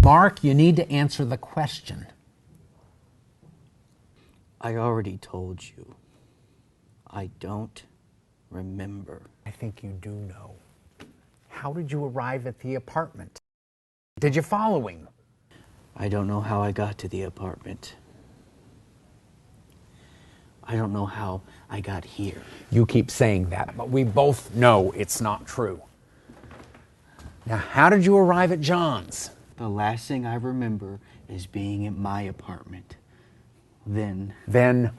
Mark, you need to answer the question. I already told you. I don't remember. I think you do know. How did you arrive at the apartment? Did you follow him? I don't know how I got to the apartment. I don't know how I got here. You keep saying that, but we both know it's not true. Now, how did you arrive at John's? The last thing I remember is being in my apartment. Then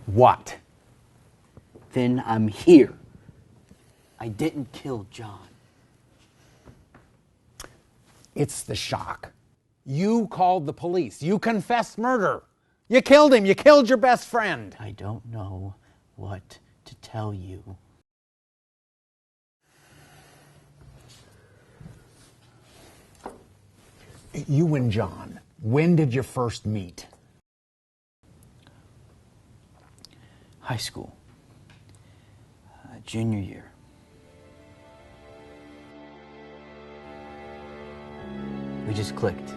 What? Then I'm here. I didn't kill John. It's the shock. You called the police. You confessed murder. You killed him. You killed your best friend. I don't know what to tell you. You and John, when did you first meet? High school. Junior year. We just clicked.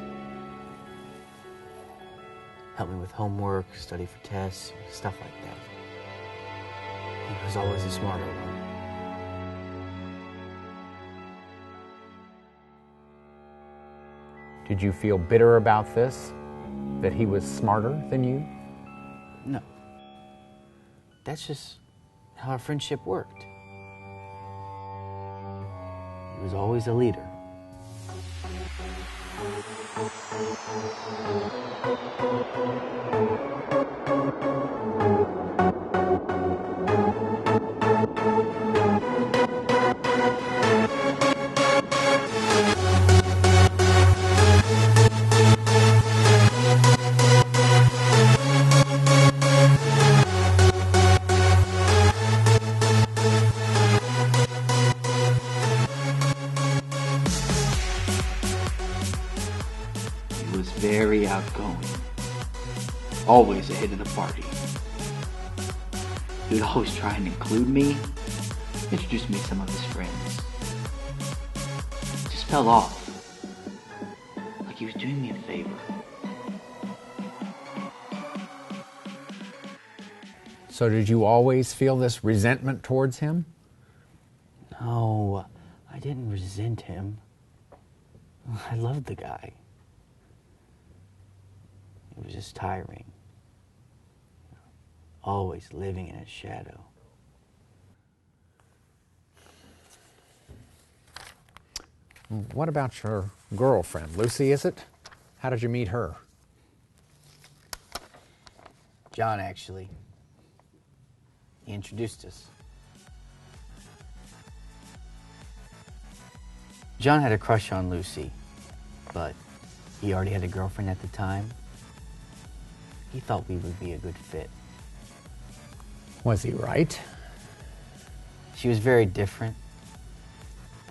Helped me with homework, study for tests, stuff like that. He was always the smarter one. Did you feel bitter about this? That he was smarter than you? No. That's just how our friendship worked. He was always a leader. He was very outgoing. Always the hit of the party. He would always try and include me, introduce me to some of his friends. Just fell off. Like he was doing me a favor. So did you always feel this resentment towards him? No, I didn't resent him. I loved the guy. It was just tiring. Always living in his shadow. What about your girlfriend, Lucy, is it? How did you meet her? John, actually. He introduced us. John had a crush on Lucy, but he already had a girlfriend at the time. He thought we would be a good fit. Was he right? She was very different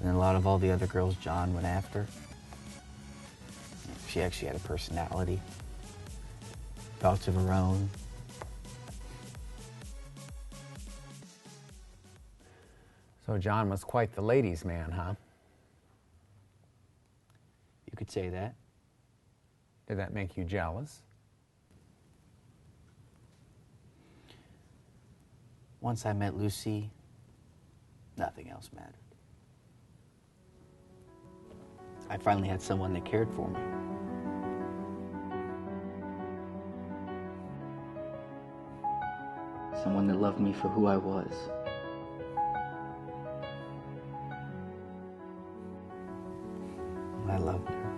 than a lot of all the other girls John went after. She actually had a personality, thoughts of her own. So John was quite the ladies' man, huh? You could say that. Did that make you jealous? Once I met Lucy, nothing else mattered. I finally had someone that cared for me. Someone that loved me for who I was. I loved her.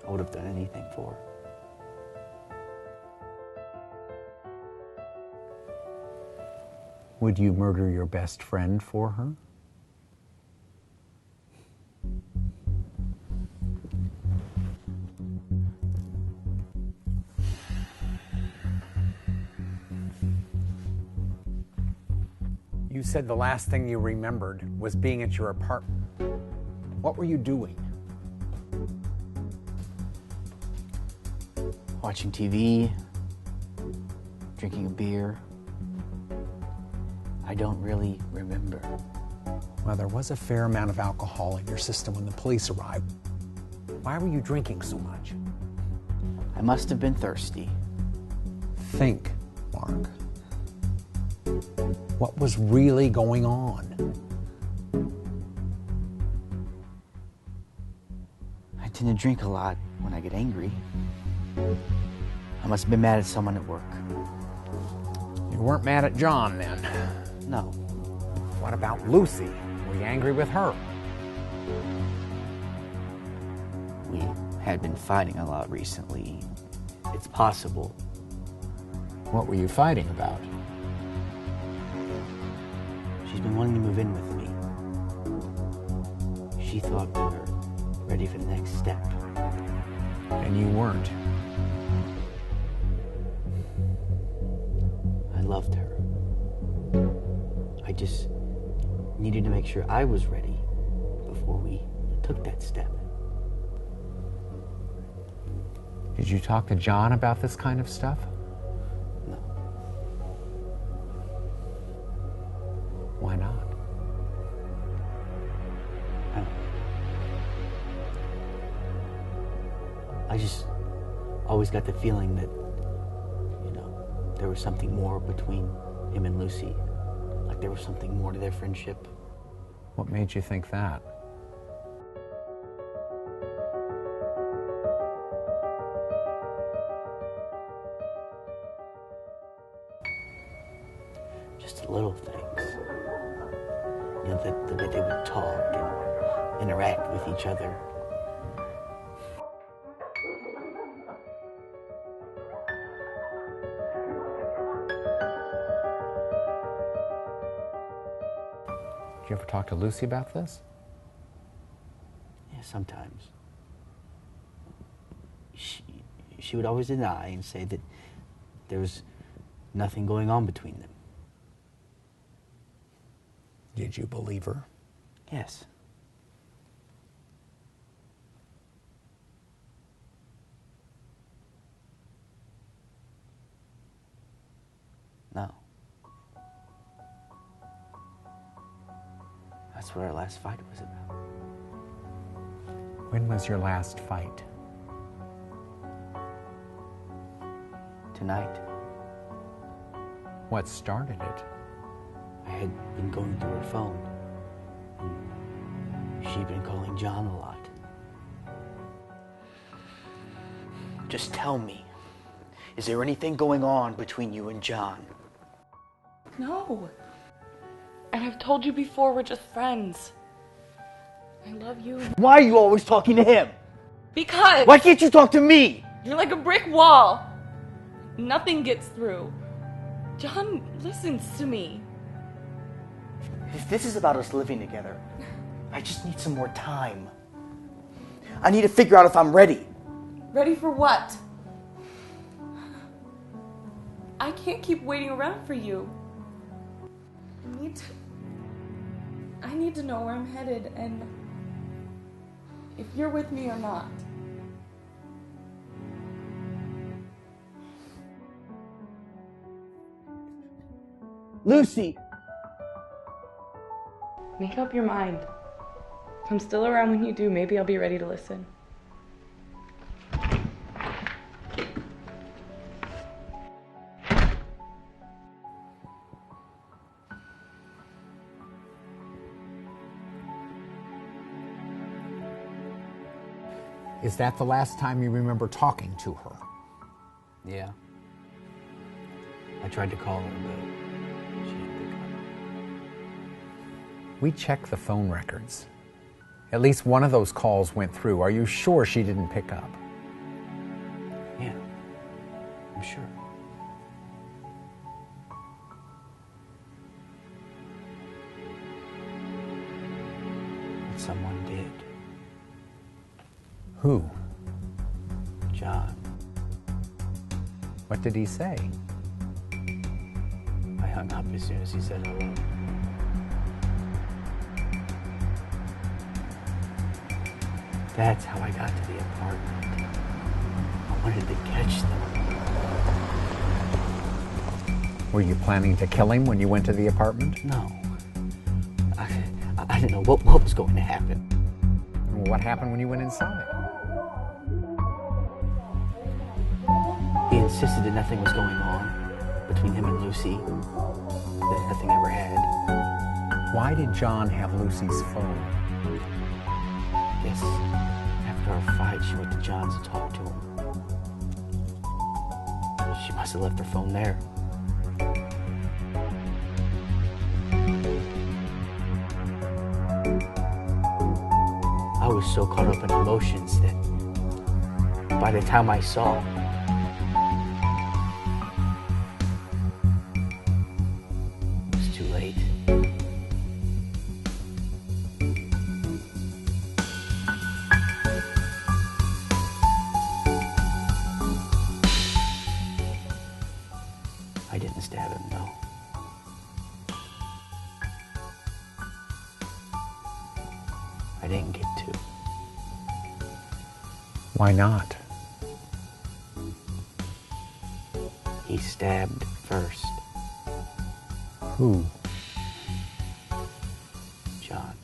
I would have done anything for her. Would you murder your best friend for her? You said the last thing you remembered was being at your apartment. What were you doing? Watching TV, drinking a beer. I don't really remember. Well, there was a fair amount of alcohol in your system when the police arrived. Why were you drinking so much? I must have been thirsty. Think, Mark. What was really going on? I tend to drink a lot when I get angry. I must have been mad at someone at work. You weren't mad at John then. No. What about Lucy? Were you angry with her? We had been fighting a lot recently. It's possible. What were you fighting about? She's been wanting to move in with me. She thought we were ready for the next step. And you weren't. I loved her. I just needed to make sure I was ready before we took that step. Did you talk to John about this kind of stuff? No. Why not? I just always got the feeling that, there was something more between him and Lucy. Like there was something more to their friendship. What made you think that? Just little things. The way they would talk and interact with each other. Did you ever talk to Lucy about this? Yeah, sometimes. She would always deny and say that there was nothing going on between them. Did you believe her? Yes. No. That's what our last fight was about. When was your last fight? Tonight. What started it? I had been going through her phone. And she'd been calling John a lot. Just tell me, is there anything going on between you and John? No. And I've told you before, we're just friends. I love you. Why are you always talking to him? Because Why can't you talk to me? you're like a brick wall. Nothing gets through. John listens to me. If this is about us living together, I just need some more time. I need to figure out if I'm ready. Ready for what? I can't keep waiting around for you. I need to know where I'm headed and if you're with me or not. Lucy! Make up your mind. If I'm still around when you do, maybe I'll be ready to listen. Is that the last time you remember talking to her? Yeah. I tried to call her, but she didn't pick up. We checked the phone records. At least one of those calls went through. Are you sure she didn't pick up? Yeah, I'm sure. But someone did. Who? John. What did he say? I hung up as soon as he said hello. That's how I got to the apartment. I wanted to catch them. Were you planning to kill him when you went to the apartment? No. I didn't know what was going to happen. Well, what happened when you went inside? He insisted that nothing was going on between him and Lucy, that nothing ever had. Why did John have Lucy's phone? Yes, after our fight, she went to John's to talk to him. She must have left her phone there. I was so caught up in emotions that by the time I saw, it was too late. I didn't stab him, no. I didn't get to. Why not? He stabbed first. Who? John.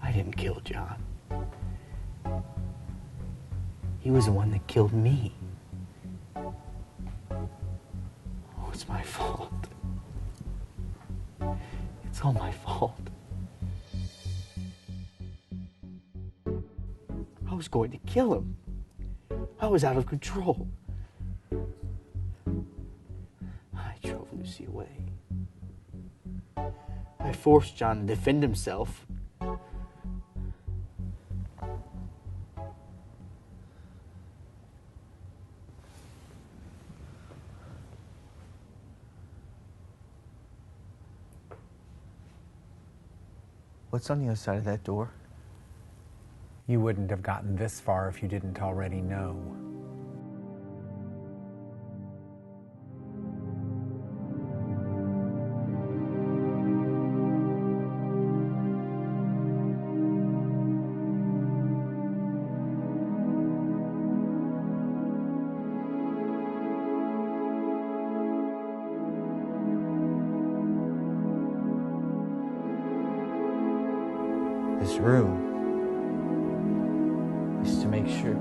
I didn't kill John. He was the one that killed me. Oh, it's my fault. It's all my fault. I was going to kill him. I was out of control. I drove Lucy away. I forced John to defend himself. What's on the other side of that door? You wouldn't have gotten this far if you didn't already know. This room is to make sure.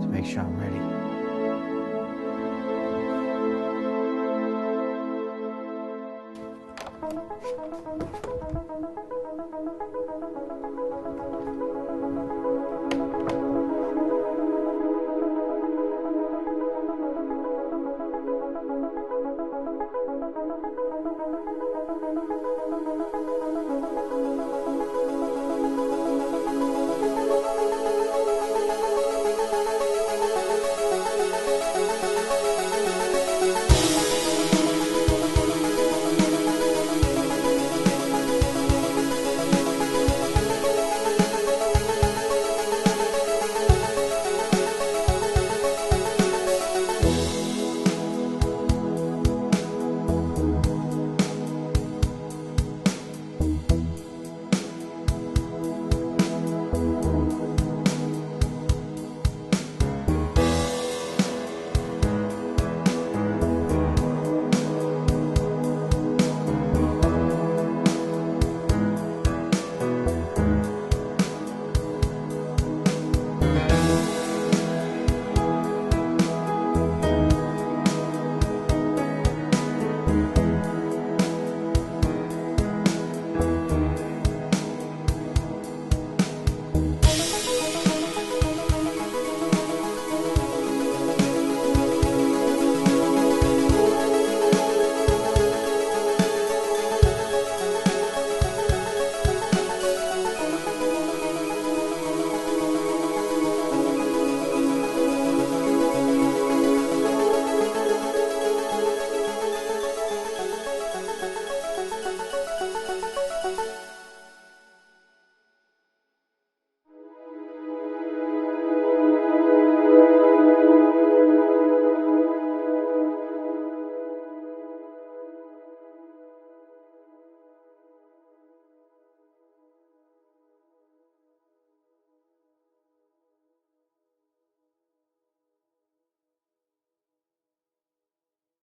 To make sure I'm ready.